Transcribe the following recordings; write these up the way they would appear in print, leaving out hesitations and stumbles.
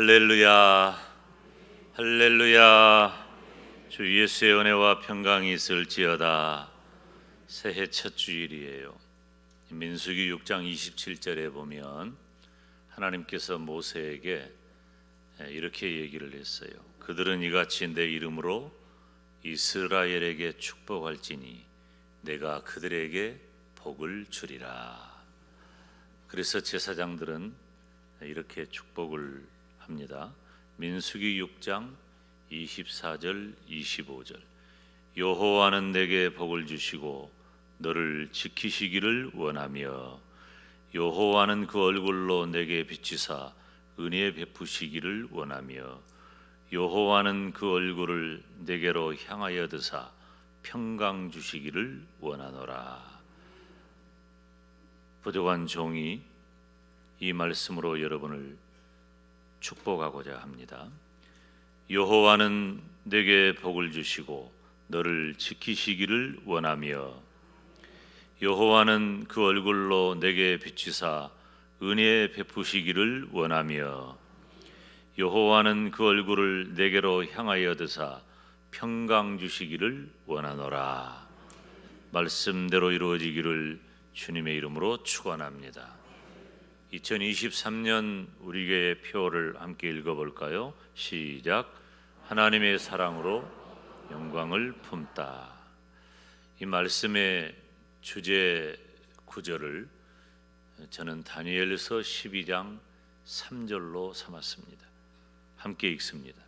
할렐루야, 할렐루야. 주 예수의 은혜와 평강이 있을지어다. 새해 첫 주일이에요. 민수기 6장 27절에 보면 하나님께서 모세에게 이렇게 얘기를 했어요. 그들은 이같이 내 이름으로 이스라엘에게 축복할지니 내가 그들에게 복을 주리라. 그래서 제사장들은 이렇게 축복을 합니다. 민수기 6장 24절 25절. 여호와는 내게 복을 주시고 너를 지키시기를 원하며 여호와는 그 얼굴로 내게 비치사 은혜 베푸시기를 원하며 여호와는 그 얼굴을 내게로 향하여 드사 평강 주시기를 원하노라. 부족한 종이 이 말씀으로 여러분을 축복하고자 합니다. 여호와는 내게 복을 주시고 너를 지키시기를 원하며 여호와는 그 얼굴로 내게 비치사 은혜 베푸시기를 원하며 여호와는 그 얼굴을 내게로 향하여 드사 평강 주시기를 원하노라. 말씀대로 이루어지기를 주님의 이름으로 축원합니다. 2023년 우리 교회의 표를 함께 읽어볼까요? 시작. 하나님의 사랑으로 영광을 품다. 이 말씀의 주제 구절을 저는 다니엘서 12장 3절로 삼았습니다. 함께 읽습니다.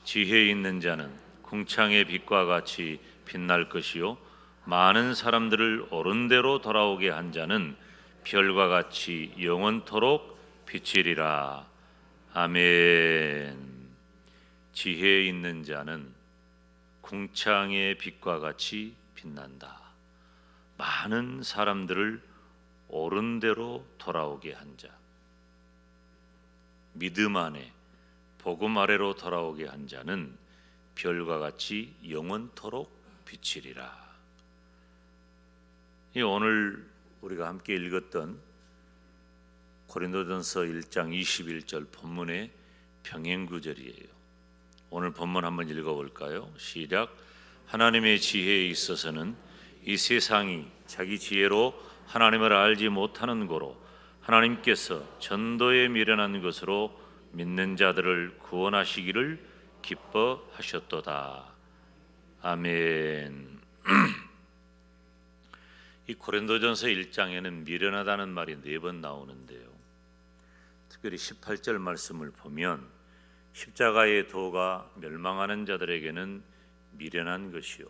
지혜 있는 자는 궁창의 빛과 같이 빛날 것이요 많은 사람들을 옳은 대로 돌아오게 한 자는 별과 같이 영원토록 비치리라. 아멘. 지혜 있는 자는 궁창의 빛과 같이 빛난다. 많은 사람들을 옳은 대로 돌아오게 한 자, 믿음 안에 복음 아래로 돌아오게 한 자는 별과 같이 영원토록 비치리라. 오늘 우리가 함께 읽었던 고린도전서 1장 21절 본문의 병행 구절이에요. 오늘 본문 한번 읽어볼까요? 시작. 하나님의 지혜에 있어서는 이 세상이 자기 지혜로 하나님을 알지 못하는 고로 하나님께서 전도에 미련한 것으로 믿는 자들을 구원하시기를 기뻐하셨도다. 아멘. 이 고린도전서 1장에는 미련하다는 말이 4번 나오는데요. 특별히 18절 말씀을 보면 십자가의 도가 멸망하는 자들에게는 미련한 것이요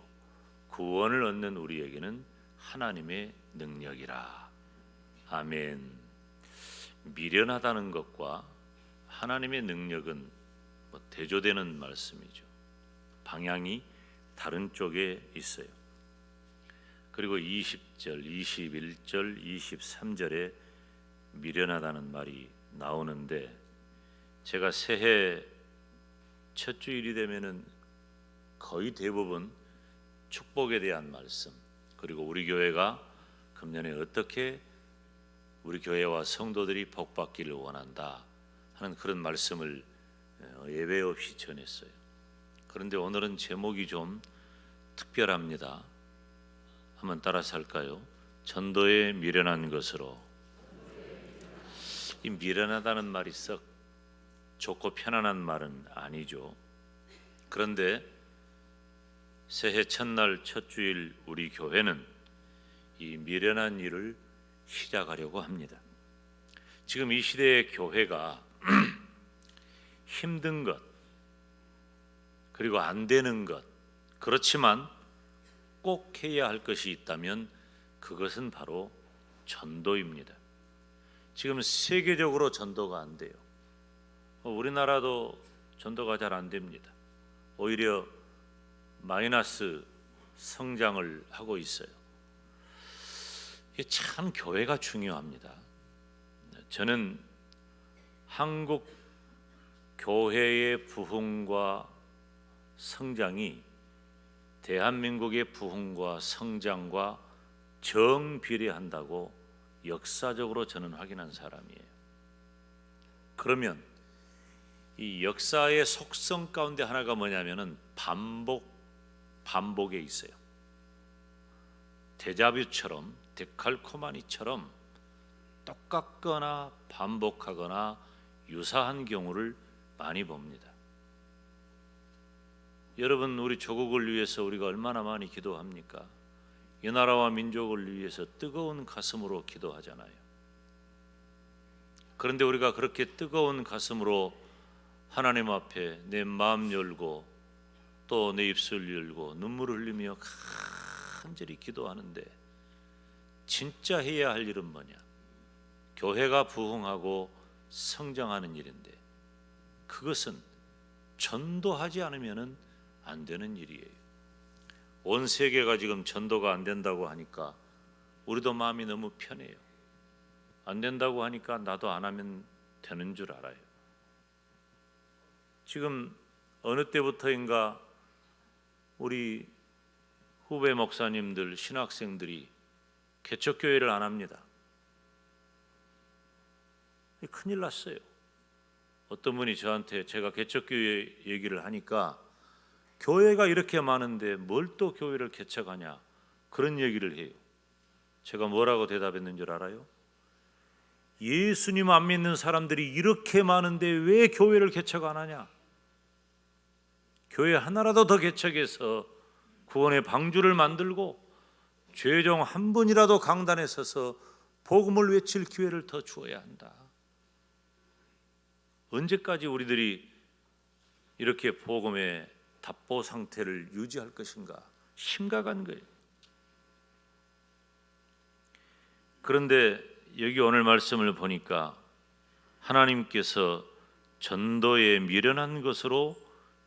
구원을 얻는 우리에게는 하나님의 능력이라. 아멘. 미련하다는 것과 하나님의 능력은 대조되는 말씀이죠. 방향이 다른 쪽에 있어요. 그리고 20절, 21절, 23절에 미련하다는 말이 나오는데 제가 새해 첫 주일이 되면은 거의 대부분 축복에 대한 말씀, 그리고 우리 교회가 금년에 어떻게 우리 교회와 성도들이 복받기를 원한다 하는 그런 말씀을 예외 없이 전했어요. 그런데 오늘은 제목이 좀 특별합니다. 한번 따라서 할까요? 전도에 미련한 것으로. 이 미련하다는 말이 썩 좋고 편안한 말은 아니죠. 그런데 새해 첫날 첫 주일 우리 교회는 이 미련한 일을 시작하려고 합니다. 지금 이 시대의 교회가 힘든 것, 그리고 안 되는 것, 그렇지만 꼭 해야 할 것이 있다면 그것은 바로 전도입니다. 지금 세계적으로 전도가 안 돼요. 우리나라도 전도가 잘 안 됩니다. 오히려 마이너스 성장을 하고 있어요. 참 교회가 중요합니다. 저는 한국 교회의 부흥과 성장이 대한민국의 부흥과 성장과 정비례한다고 역사적으로 저는 확인한 사람이에요. 그러면 이 역사의 속성 가운데 하나가 뭐냐면은 반복에 있어요. 데자뷰처럼, 데칼코마니처럼 똑같거나 반복하거나 유사한 경우를 많이 봅니다. 여러분, 우리 조국을 위해서 우리가 얼마나 많이 기도합니까? 이 나라와 민족을 위해서 뜨거운 가슴으로 기도하잖아요. 그런데 우리가 그렇게 뜨거운 가슴으로 하나님 앞에 내 마음 열고 또 내 입술 열고 눈물을 흘리며 간절히 기도하는데 진짜 해야 할 일은 뭐냐? 교회가 부흥하고 성장하는 일인데 그것은 전도하지 않으면 안 되는 일이에요. 온 세계가 지금 전도가 안 된다고 하니까 우리도 마음이 너무 편해요. 안 된다고 하니까 나도 안 하면 되는 줄 알아요. 지금 어느 때부터인가 우리 후배 목사님들, 신학생들이 개척교회를 안 합니다. 큰일 났어요. 어떤 분이 저한테 제가 개척교회 얘기를 하니까 교회가 이렇게 많은데 뭘 또 교회를 개척하냐 그런 얘기를 해요. 제가 뭐라고 대답했는 줄 알아요? 예수님 안 믿는 사람들이 이렇게 많은데 왜 교회를 개척 안 하냐? 교회 하나라도 더 개척해서 구원의 방주를 만들고 죄종 한 분이라도 강단에 서서 복음을 외칠 기회를 더 주어야 한다. 언제까지 우리들이 이렇게 복음의 답보 상태를 유지할 것인가? 심각한 거예요. 그런데 여기 오늘 말씀을 보니까 하나님께서 전도에 미련한 것으로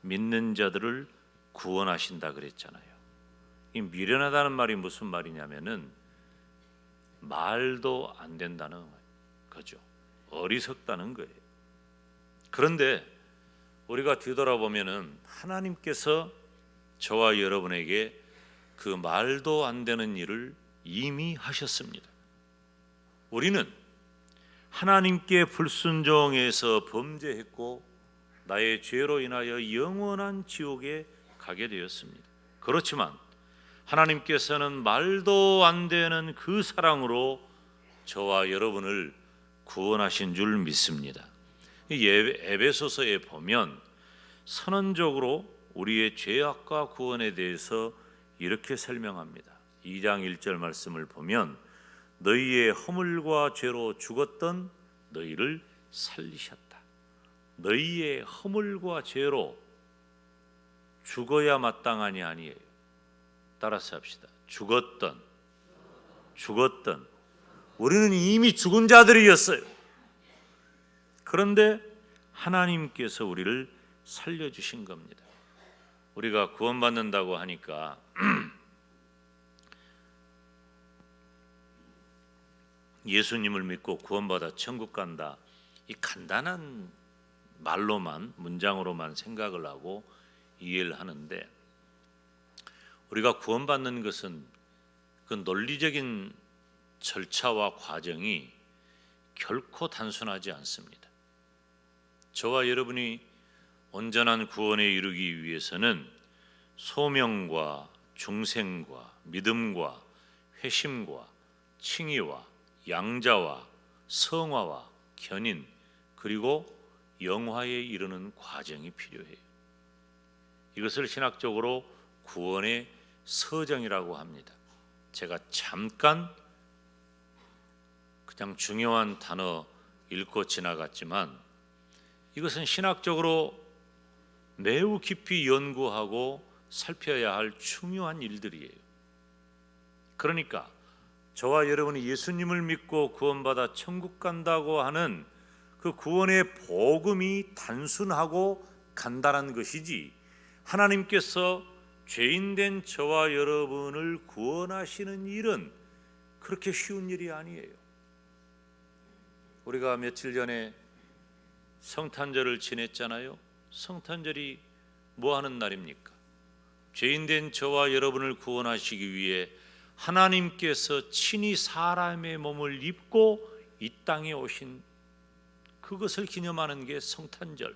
믿는 자들을 구원하신다 그랬잖아요. 이 미련하다는 말이 무슨 말이냐면은 말도 안 된다는 거죠. 어리석다는 거예요. 그런데 우리가 뒤돌아보면은 하나님께서 저와 여러분에게 그 말도 안 되는 일을 이미 하셨습니다. 우리는 하나님께 불순종해서 범죄했고 나의 죄로 인하여 영원한 지옥에 가게 되었습니다. 그렇지만 하나님께서는 말도 안 되는 그 사랑으로 저와 여러분을 구원하신 줄 믿습니다. 에베소서에 보면 선언적으로 우리의 죄악과 구원에 대해서 이렇게 설명합니다. 2장 1절 말씀을 보면 너희의 허물과 죄로 죽었던 너희를 살리셨다. 너희의 허물과 죄로 죽어야 마땅하니 아니에요. 따라서 합시다. 죽었던 우리는 이미 죽은 자들이었어요. 그런데 하나님께서 우리를 살려주신 겁니다. 우리가 구원받는다고 하니까 예수님을 믿고 구원받아 천국 간다, 이 간단한 말로만, 문장으로만 생각을 하고 이해를 하는데 우리가 구원받는 것은 그 논리적인 절차와 과정이 결코 단순하지 않습니다. 저와 여러분이 온전한 구원에 이르기 위해서는 소명과 중생과 믿음과 회심과 칭의와 양자와 성화와 견인 그리고 영화에 이르는 과정이 필요해요. 이것을 신학적으로 구원의 서정이라고 합니다. 제가 잠깐 그냥 중요한 단어 읽고 지나갔지만 이것은 신학적으로 매우 깊이 연구하고 살펴야 할 중요한 일들이에요. 그러니까 저와 여러분이 예수님을 믿고 구원받아 천국 간다고 하는 그 구원의 복음이 단순하고 간단한 것이지 하나님께서 죄인된 저와 여러분을 구원하시는 일은 그렇게 쉬운 일이 아니에요. 우리가 며칠 전에 성탄절을 지냈잖아요. 성탄절이 뭐 하는 날입니까? 죄인된 저와 여러분을 구원하시기 위해 하나님께서 친히 사람의 몸을 입고 이 땅에 오신 그것을 기념하는 게 성탄절,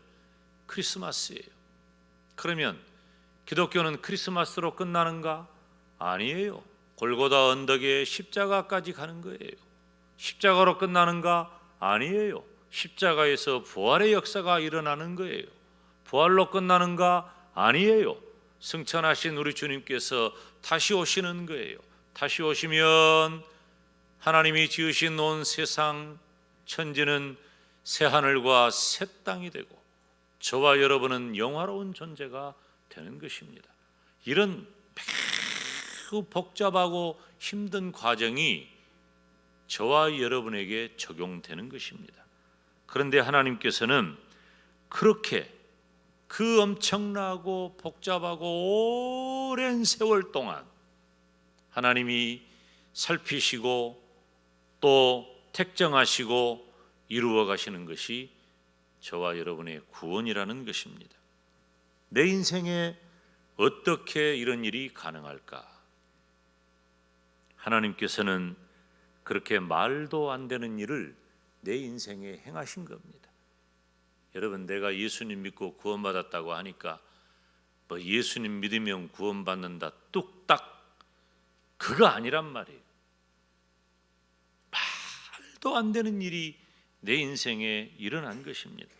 크리스마스예요. 그러면 기독교는 크리스마스로 끝나는가? 아니에요. 골고다 언덕에 십자가까지 가는 거예요. 십자가로 끝나는가? 아니에요. 십자가에서 부활의 역사가 일어나는 거예요. 부활로 끝나는가? 아니에요. 승천하신 우리 주님께서 다시 오시는 거예요. 다시 오시면 하나님이 지으신 온 세상 천지는 새 하늘과 새 땅이 되고 저와 여러분은 영화로운 존재가 되는 것입니다. 이런 매우 복잡하고 힘든 과정이 저와 여러분에게 적용되는 것입니다. 그런데 하나님께서는 그렇게 그 엄청나고 복잡하고 오랜 세월 동안 하나님이 살피시고 또 택정하시고 이루어 가시는 것이 저와 여러분의 구원이라는 것입니다. 내 인생에 어떻게 이런 일이 가능할까? 하나님께서는 그렇게 말도 안 되는 일을 내 인생에 행하신 겁니다. 여러분, 내가 예수님 믿고 구원받았다고 하니까 뭐 예수님 믿으면 구원받는다 뚝딱 그거 아니란 말이에요. 말도 안 되는 일이 내 인생에 일어난 것입니다.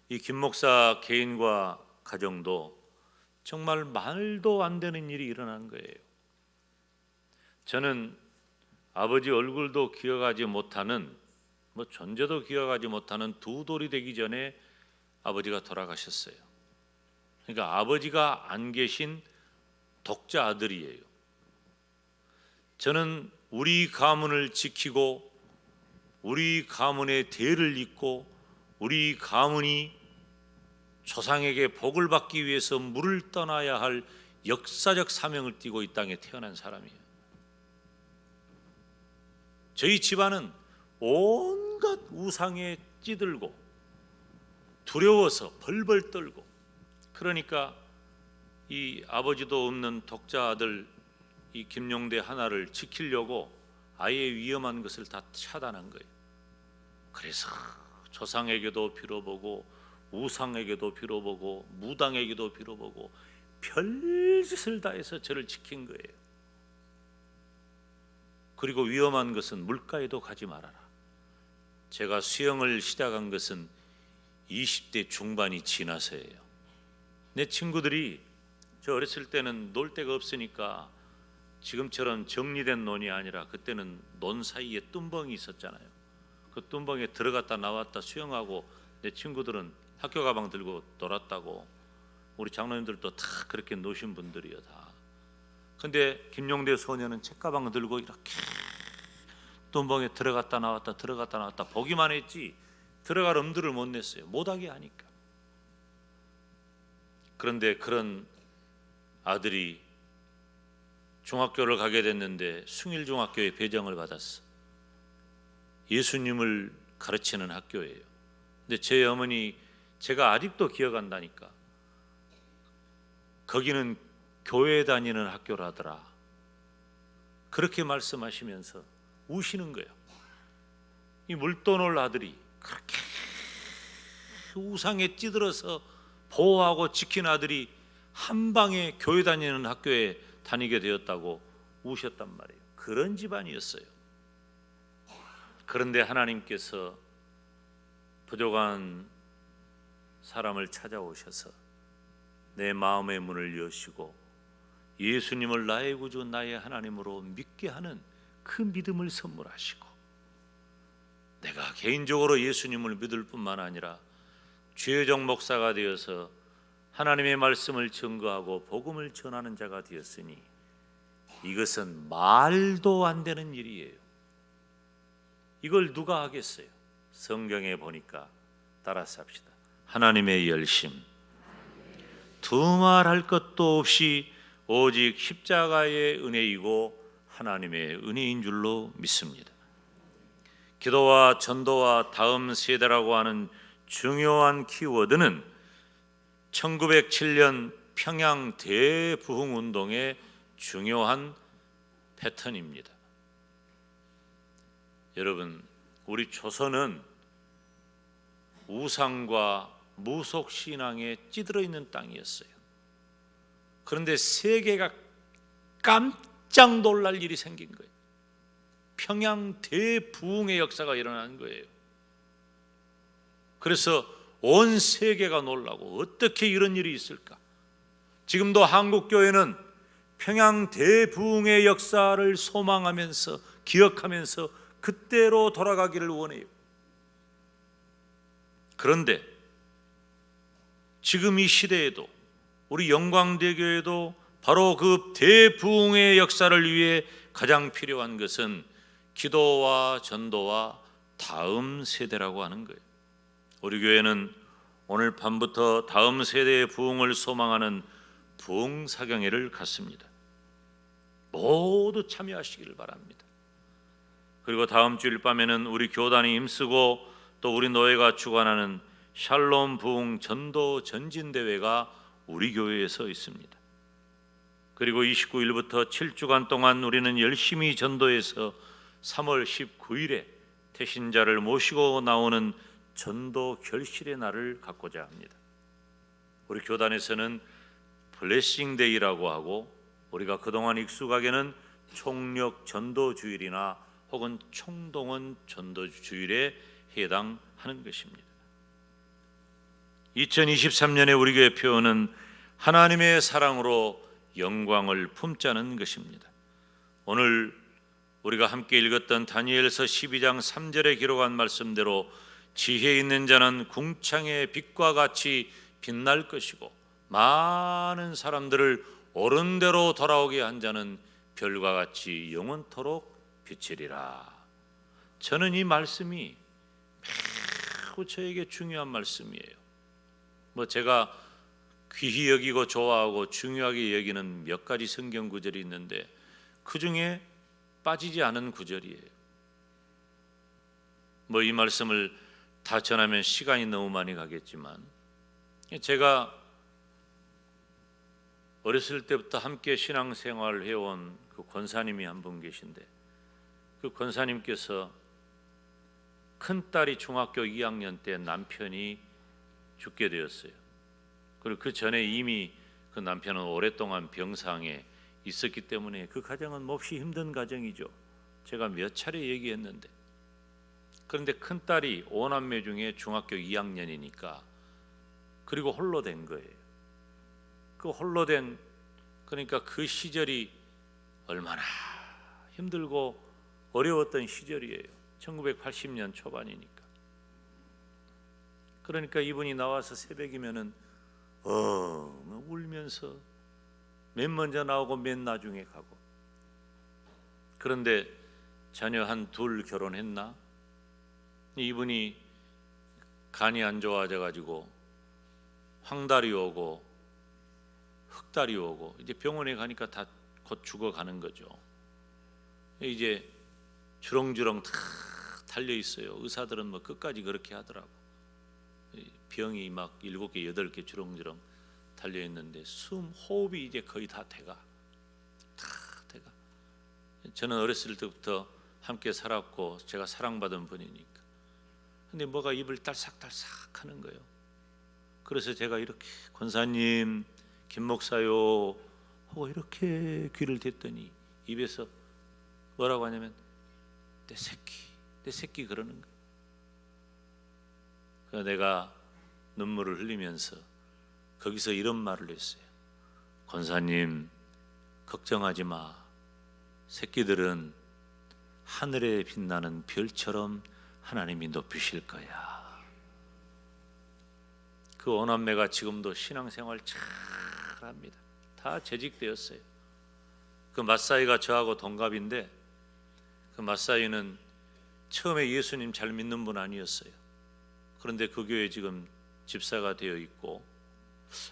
이 김 목사 개인과 가정도 정말 말도 안 되는 일이 일어난 거예요. 저는 아버지 얼굴도 기억하지 못하는 존재도 기억하지 못하는 두 돌이 되기 전에 아버지가 돌아가셨어요. 그러니까 아버지가 안 계신 독자 아들이에요. 저는 우리 가문을 지키고 우리 가문의 대를 잇고 우리 가문이 조상에게 복을 받기 위해서 물을 떠나야 할 역사적 사명을 띠고 이 땅에 태어난 사람이에요. 저희 집안은 온갖 우상에 찌들고 두려워서 벌벌 떨고, 그러니까 이 아버지도 없는 독자 아들 이 김용대 하나를 지키려고 아예 위험한 것을 다 차단한 거예요. 그래서 조상에게도 빌어보고 우상에게도 빌어보고 무당에게도 빌어보고 별짓을 다 해서 저를 지킨 거예요. 그리고 위험한 것은 물가에도 가지 말아라. 제가 수영을 시작한 것은 20대 중반이 지나서예요. 내 친구들이 저 어렸을 때는 놀 데가 없으니까 지금처럼 정리된 논이 아니라 그때는 논 사이에 뚠벙이 있었잖아요. 그 뚠벙에 들어갔다 나왔다 수영하고 내 친구들은 학교 가방 들고 놀았다고. 우리 장로님들도 다 그렇게 노신 분들이요 다. 근데 김용대 소녀는 책가방 들고 이렇게 뚠벙에 들어갔다 나왔다 보기만 했지 들어갈 엄두를 못 냈어요. 못하게 하니까. 그런데 그런 아들이 중학교를 가게 됐는데 숭일중학교에 배정을 받았어. 예수님을 가르치는 학교예요. 근데 제 어머니 제가 아직도 기억한다니까. 거기는 교회 다니는 학교라더라. 그렇게 말씀하시면서 우시는 거예요. 이 물도놀 아들이 그렇게 우상에 찌들어서 보호하고 지킨 아들이 한 방에 교회 다니는 학교에 다니게 되었다고 우셨단 말이에요. 그런 집안이었어요. 그런데 하나님께서 부족한 사람을 찾아오셔서 내 마음의 문을 여시고 예수님을 나의 구주 나의 하나님으로 믿게 하는 그 믿음을 선물하시고, 내가 개인적으로 예수님을 믿을 뿐만 아니라 주여정 목사가 되어서 하나님의 말씀을 증거하고 복음을 전하는 자가 되었으니 이것은 말도 안 되는 일이에요. 이걸 누가 하겠어요? 성경에 보니까 따라서 합시다. 하나님의 열심, 두말할 것도 없이 오직 십자가의 은혜이고 하나님의 은혜인 줄로 믿습니다. 기도와 전도와 다음 세대라고 하는 중요한 키워드는 1907년 평양 대부흥운동의 중요한 패턴입니다. 여러분, 우리 조선은 우상과 무속 신앙에 찌들어 있는 땅이었어요. 그런데 세계가 깜짝 놀랄 일이 생긴 거예요. 평양 대부흥의 역사가 일어난 거예요. 그래서 온 세계가 놀라고 어떻게 이런 일이 있을까? 지금도 한국교회는 평양 대부흥의 역사를 소망하면서 기억하면서 그때로 돌아가기를 원해요. 그런데 지금 이 시대에도 우리 영광대교회도 바로 그 대부흥의 역사를 위해 가장 필요한 것은 기도와 전도와 다음 세대라고 하는 거예요. 우리 교회는 오늘 밤부터 다음 세대의 부흥을 소망하는 부흥사경회를 갖습니다. 모두 참여하시기를 바랍니다. 그리고 다음 주일 밤에는 우리 교단이 힘쓰고 또 우리 노예가 주관하는 샬롬 부흥 전도 전진대회가 우리 교회에서 있습니다. 그리고 29일부터 7주간 동안 우리는 열심히 전도해서 3월 19일에 태신자를 모시고 나오는 전도 결실의 날을 갖고자 합니다. 우리 교단에서는 블레싱 데이라고 하고 우리가 그동안 익숙하게는 총력 전도 주일이나 혹은 총동원 전도 주일에 해당하는 것입니다. 2023년에 우리 교회 표어는 하나님의 사랑으로 영광을 품자는 것입니다. 오늘 우리가 함께 읽었던 다니엘서 12장 3절에 기록한 말씀대로 지혜 있는 자는 궁창의 빛과 같이 빛날 것이고 많은 사람들을 옳은 대로 돌아오게 한 자는 별과 같이 영원토록 비치리라. 저는 이 말씀이 매우 저에게 중요한 말씀이에요. 제가 귀히 여기고 좋아하고 중요하게 여기는 몇 가지 성경 구절이 있는데 그 중에 빠지지 않은 구절이에요. 이 말씀을 다 전하면 시간이 너무 많이 가겠지만 제가 어렸을 때부터 함께 신앙생활을 해온 그 권사님이 한 분 계신데 그 권사님께서 큰딸이 중학교 2학년 때 남편이 죽게 되었어요. 그리고 그 전에 이미 그 남편은 오랫동안 병상에 있었기 때문에 그 가정은 몹시 힘든 가정이죠. 제가 몇 차례 얘기했는데 그런데 큰딸이 5남매 중에 중학교 2학년이니까 그리고 홀로 된 거예요. 그 홀로 된 그러니까 그 시절이 얼마나 힘들고 어려웠던 시절이에요. 1980년 초반이니까. 그러니까 이분이 나와서 새벽이면은 울면서 맨 먼저 나오고 맨 나중에 가고. 그런데 자녀 한 둘 결혼했나? 이분이 간이 안 좋아져 가지고 황달이 오고 흑달이 오고 이제 병원에 가니까 다 곧 죽어가는 거죠. 이제 주렁주렁 다 달려 있어요. 의사들은 끝까지 그렇게 하더라고. 병이 막 7개, 8개 주렁주렁 달려 있는데 호흡이 이제 거의 다 돼가. 저는 어렸을 때부터 함께 살았고 제가 사랑받은 분이니까. 근데 뭐가 입을 딸싹딸싹 하는 거예요. 그래서 제가 이렇게 권사님, 김 목사요 하고 이렇게 귀를 댔더니 입에서 뭐라고 하냐면 내 새끼 그러는 거예요. 그래서 내가 눈물을 흘리면서 거기서 이런 말을 했어요. 권사님 걱정하지 마. 새끼들은 하늘에 빛나는 별처럼 하나님이 높이실 거야. 그 오남매가 지금도 신앙생활 잘합니다. 다 재직되었어요. 그 마사이가 저하고 동갑인데 그 마사이는 처음에 예수님 잘 믿는 분 아니었어요. 그런데 그 교회 지금 집사가 되어 있고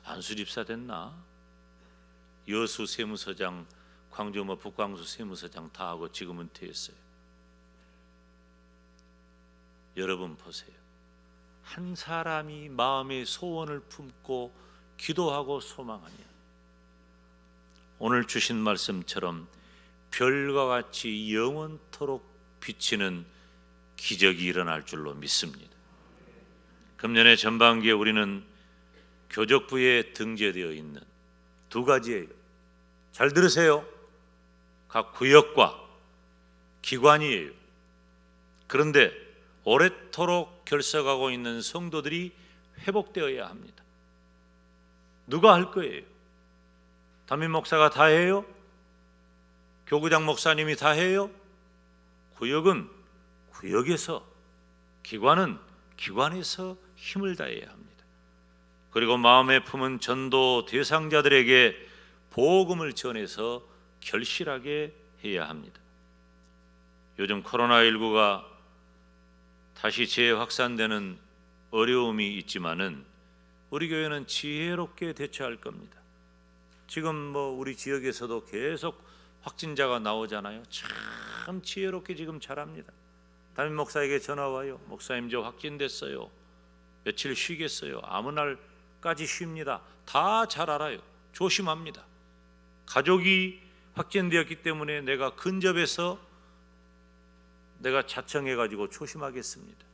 안수 집사 됐나? 여수 세무서장, 광주 북광수 세무서장 다 하고 지금 은퇴했어요. 여러분 보세요. 한 사람이 마음의 소원을 품고 기도하고 소망하냐. 오늘 주신 말씀처럼 별과 같이 영원토록 비치는 기적이 일어날 줄로 믿습니다. 금년의 전반기에 우리는 교적부에 등재되어 있는 두 가지예요. 잘 들으세요. 각 구역과 기관이에요. 그런데 오래도록 결석하고 있는 성도들이 회복되어야 합니다. 누가 할 거예요? 담임 목사가 다 해요? 교구장 목사님이 다 해요? 구역은 구역에서, 기관은 기관에서 힘을 다해야 합니다. 그리고 마음에 품은 전도 대상자들에게 복음을 전해서 결실하게 해야 합니다. 요즘 코로나19가 다시 재확산되는 어려움이 있지만은 우리 교회는 지혜롭게 대처할 겁니다. 지금 우리 지역에서도 계속 확진자가 나오잖아요. 참 지혜롭게 지금 잘합니다. 담임 목사에게 전화 와요. 목사님 저 확진됐어요. 며칠 쉬겠어요. 아무 날까지 쉽니다. 다 잘 알아요. 조심합니다. 가족이 확진되었기 때문에 내가 근접해서 내가 자청해가지고 조심하겠습니다.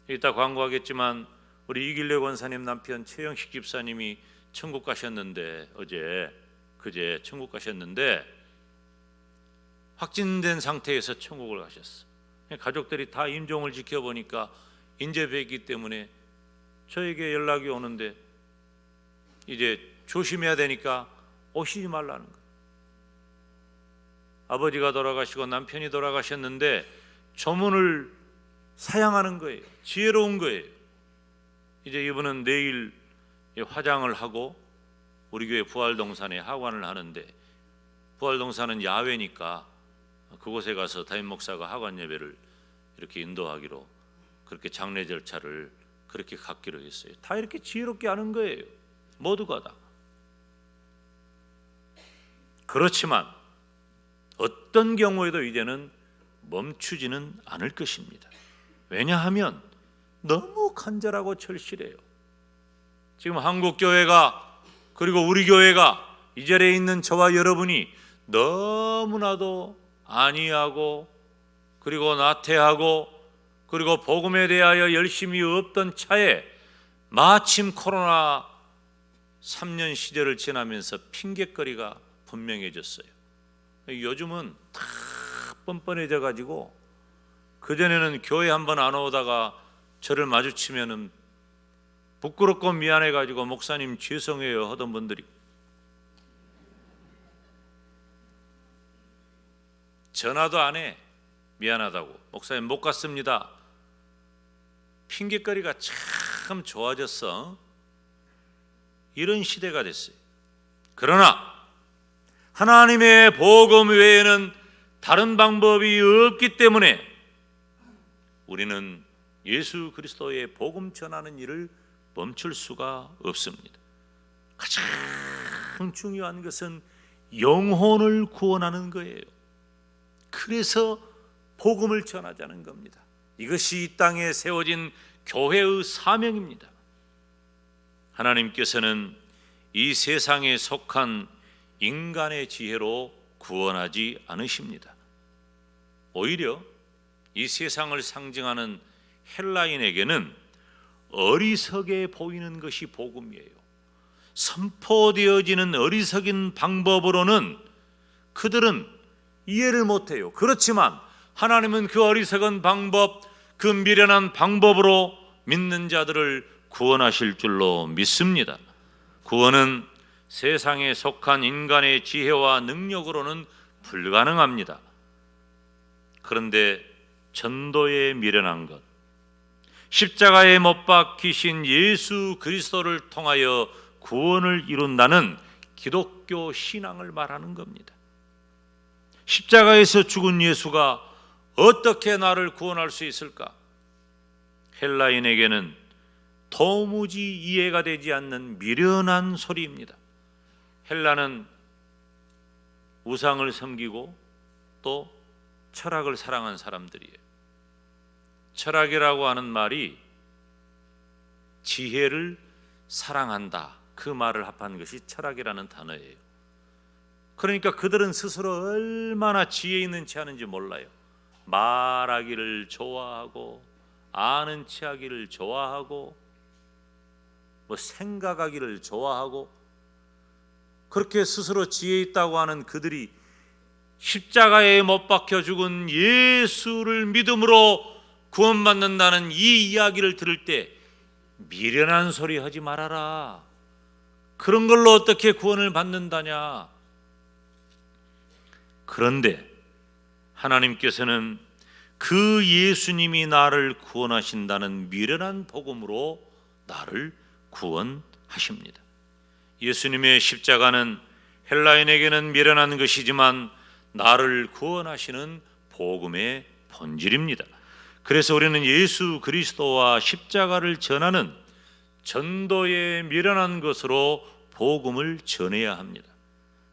이따 광고하겠지만 우리 이길래 권사님 남편 최영식 집사님이 천국 가셨는데 그제 천국 가셨는데 확진된 상태에서 천국을 가셨어. 가족들이 다 임종을 지켜보니까 인제배이기 때문에 저에게 연락이 오는데 이제 조심해야 되니까 오시지 말라는 거예요. 아버지가 돌아가시고 남편이 돌아가셨는데 조문을 사양하는 거예요. 지혜로운 거예요. 이제 이분은 내일 화장을 하고 우리 교회 부활동산에 하관을 하는데, 부활동산은 야외니까 그곳에 가서 담임 목사가 하관 예배를 이렇게 인도하기로, 그렇게 장례 절차를 그렇게 갖기로 했어요. 다 이렇게 지혜롭게 하는 거예요. 모두가 다. 그렇지만 어떤 경우에도 이제는 멈추지는 않을 것입니다. 왜냐하면 너무 간절하고 절실해요. 지금 한국 교회가, 그리고 우리 교회가, 이 자리에 있는 저와 여러분이 너무나도 안이하고 그리고 나태하고 그리고 복음에 대하여 열심히 없던 차에 마침 코로나 3년 시절을 지나면서 핑곗거리가 분명해졌어요. 요즘은 다 뻔뻔해져 가지고, 그전에는 교회 한번 안 오다가 저를 마주치면은 부끄럽고 미안해 가지고 목사님 죄송해요 하던 분들이 전화도 안 해. 미안하다고. 목사님 못 갔습니다. 핑곗거리가 참 좋아졌어. 이런 시대가 됐어요. 그러나 하나님의 복음 외에는 다른 방법이 없기 때문에 우리는 예수 그리스도의 복음 전하는 일을 멈출 수가 없습니다. 가장 중요한 것은 영혼을 구원하는 거예요. 그래서 복음을 전하자는 겁니다. 이것이 이 땅에 세워진 교회의 사명입니다. 하나님께서는 이 세상에 속한 인간의 지혜로 구원하지 않으십니다. 오히려 이 세상을 상징하는 헬라인에게는 어리석게 보이는 것이 복음이에요. 선포되어지는 어리석인 방법으로는 그들은 이해를 못해요. 그렇지만 하나님은 그 어리석은 방법, 그 미련한 방법으로 믿는 자들을 구원하실 줄로 믿습니다. 구원은 세상에 속한 인간의 지혜와 능력으로는 불가능합니다. 그런데 전도에 미련한 것, 십자가에 못 박히신 예수 그리스도를 통하여 구원을 이룬다는 기독교 신앙을 말하는 겁니다. 십자가에서 죽은 예수가 어떻게 나를 구원할 수 있을까? 헬라인에게는 도무지 이해가 되지 않는 미련한 소리입니다. 헬라는 우상을 섬기고 또 철학을 사랑한 사람들이에요. 철학이라고 하는 말이 지혜를 사랑한다, 그 말을 합한 것이 철학이라는 단어예요. 그러니까 그들은 스스로 얼마나 지혜 있는지 하는지 몰라요. 말하기를 좋아하고 아는 체하기를 좋아하고 생각하기를 좋아하고 그렇게 스스로 지혜 있다고 하는 그들이 십자가에 못 박혀 죽은 예수를 믿음으로 구원받는다는 이 이야기를 들을 때 미련한 소리 하지 말아라. 그런 걸로 어떻게 구원을 받는다냐. 그런데 하나님께서는 그 예수님이 나를 구원하신다는 미련한 복음으로 나를 구원하십니다. 예수님의 십자가는 헬라인에게는 미련한 것이지만 나를 구원하시는 복음의 본질입니다. 그래서 우리는 예수 그리스도와 십자가를 전하는 전도에 미련한 것으로 복음을 전해야 합니다.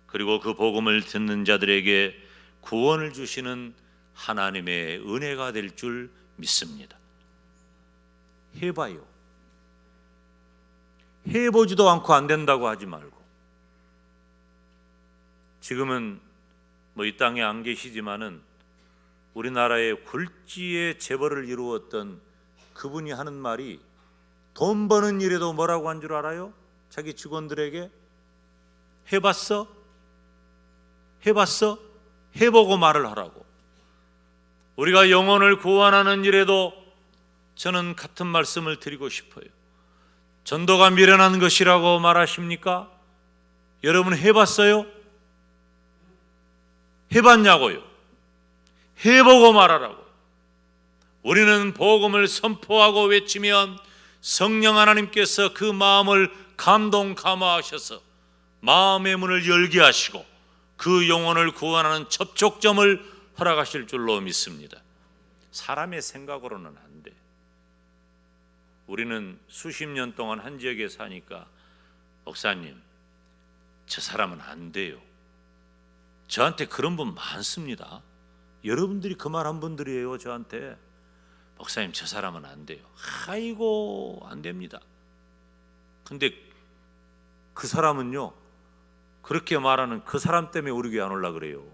그리고 그 복음을 듣는 자들에게 구원을 주시는 하나님의 은혜가 될 줄 믿습니다. 해봐요. 해보지도 않고 안 된다고 하지 말고. 지금은 이 땅에 안 계시지만은 우리나라의 굴지의 재벌을 이루었던 그분이 하는 말이 돈 버는 일에도 뭐라고 한 줄 알아요? 자기 직원들에게 해봤어? 해봤어? 해보고 말을 하라고. 우리가 영혼을 구원하는 일에도 저는 같은 말씀을 드리고 싶어요. 전도가 미련한 것이라고 말하십니까? 여러분 해봤어요? 해봤냐고요? 해보고 말하라고. 우리는 복음을 선포하고 외치면 성령 하나님께서 그 마음을 감동 감화하셔서 마음의 문을 열게 하시고 그 영혼을 구원하는 접촉점을 허락하실 줄로 믿습니다. 사람의 생각으로는 안 돼. 우리는 수십 년 동안 한 지역에 사니까 목사님, 저 사람은 안 돼요. 저한테 그런 분 많습니다. 여러분들이 그 말 한 분들이에요. 저한테 목사님 저 사람은 안 돼요. 아이고 안 됩니다. 근데 그 사람은요, 그렇게 말하는 그 사람 때문에 우리 교회 안 올라 그래요.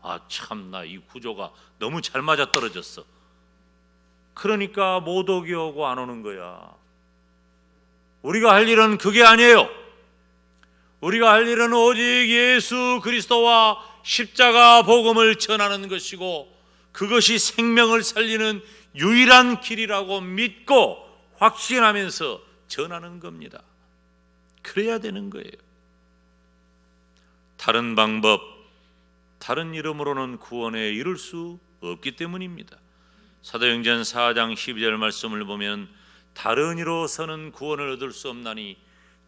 아 참나 이 구조가 너무 잘 맞아떨어졌어. 그러니까 못 오게 오고 안 오는 거야. 우리가 할 일은 그게 아니에요. 우리가 할 일은 오직 예수 그리스도와 십자가 복음을 전하는 것이고 그것이 생명을 살리는 유일한 길이라고 믿고 확신하면서 전하는 겁니다. 그래야 되는 거예요. 다른 방법, 다른 이름으로는 구원에 이를 수 없기 때문입니다. 사도행전 4장 12절 말씀을 보면 다른 이로서는 구원을 얻을 수 없나니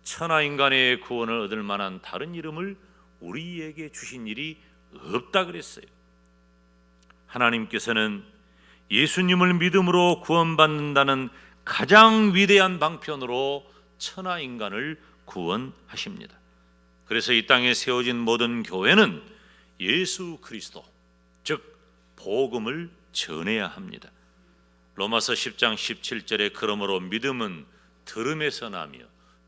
천하 인간의 구원을 얻을 만한 다른 이름을 우리에게 주신 일이 없다 그랬어요. 하나님께서는 예수님을 믿음으로 구원받는다는 가장 위대한 방편으로 천하 인간을 구원하십니다. 그래서 이 땅에 세워진 모든 교회는 예수 그리스도, 즉 복음을 전해야 합니다. 로마서 10장 17절에 그러므로 믿음은 들음에서 나며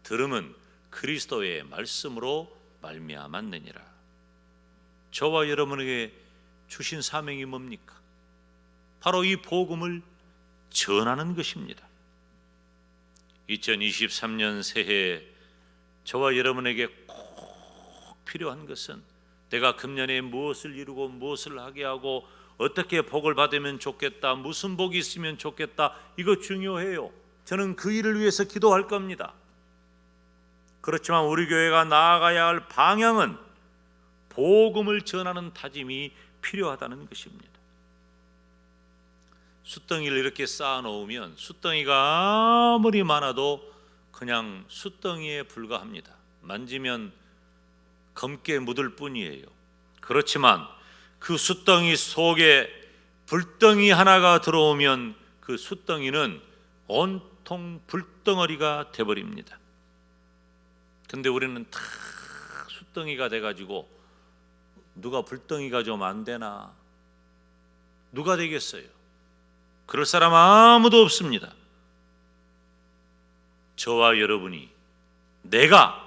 들음은 그리스도의 말씀으로 말미암았느니라. 저와 여러분에게 주신 사명이 뭡니까? 바로 이 복음을 전하는 것입니다. 2023년 새해 저와 여러분에게 꼭 필요한 것은 내가 금년에 무엇을 이루고 무엇을 하게 하고 어떻게 복을 받으면 좋겠다, 무슨 복이 있으면 좋겠다, 이거 중요해요. 저는 그 일을 위해서 기도할 겁니다. 그렇지만 우리 교회가 나아가야 할 방향은 복음을 전하는 다짐이 필요하다는 것입니다. 숯덩이를 이렇게 쌓아 놓으면 숯덩이가 아무리 많아도 그냥 숯덩이에 불과합니다. 만지면 검게 묻을 뿐이에요. 그렇지만 그 숯덩이 속에 불덩이 하나가 들어오면 그 숯덩이는 온통 불덩어리가 돼버립니다. 근데 우리는 다 숯덩이가 돼가지고 누가 불덩이가 좀 안 되나? 누가 되겠어요? 그럴 사람 아무도 없습니다. 저와 여러분이 내가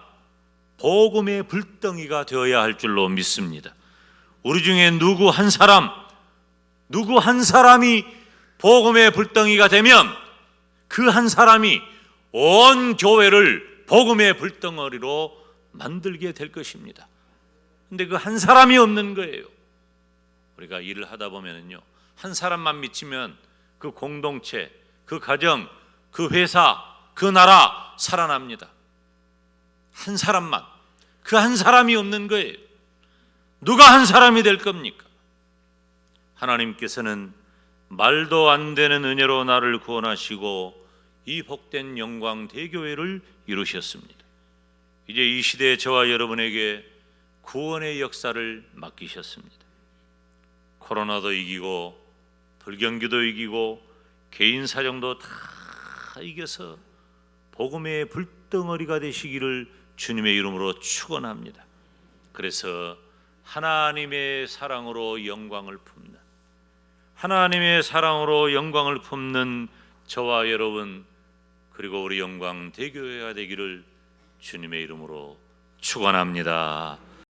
복음의 불덩이가 되어야 할 줄로 믿습니다. 우리 중에 누구 한 사람, 누구 한 사람이 복음의 불덩이가 되면 그 한 사람이 온 교회를 복음의 불덩어리로 만들게 될 것입니다. 근데 그 한 사람이 없는 거예요. 우리가 일을 하다 보면은요, 한 사람만 미치면 그 공동체, 그 가정, 그 회사, 그 나라 살아납니다. 한 사람만, 그 한 사람이 없는 거예요. 누가 한 사람이 될 겁니까? 하나님께서는 말도 안 되는 은혜로 나를 구원하시고 이 복된 영광 대교회를 이루셨습니다. 이제 이 시대에 저와 여러분에게 구원의 역사를 맡기셨습니다. 코로나도 이기고 불경기도 이기고 개인 사정도 다 이겨서 복음의 불덩어리가 되시기를 주님의 이름으로 축원합니다. 그래서 하나님의 사랑으로 영광을 품는, 하나님의 사랑으로 영광을 품는 저와 여러분, 그리고 우리 영광 대교회가 되기를 주님의 이름으로 축원합니다.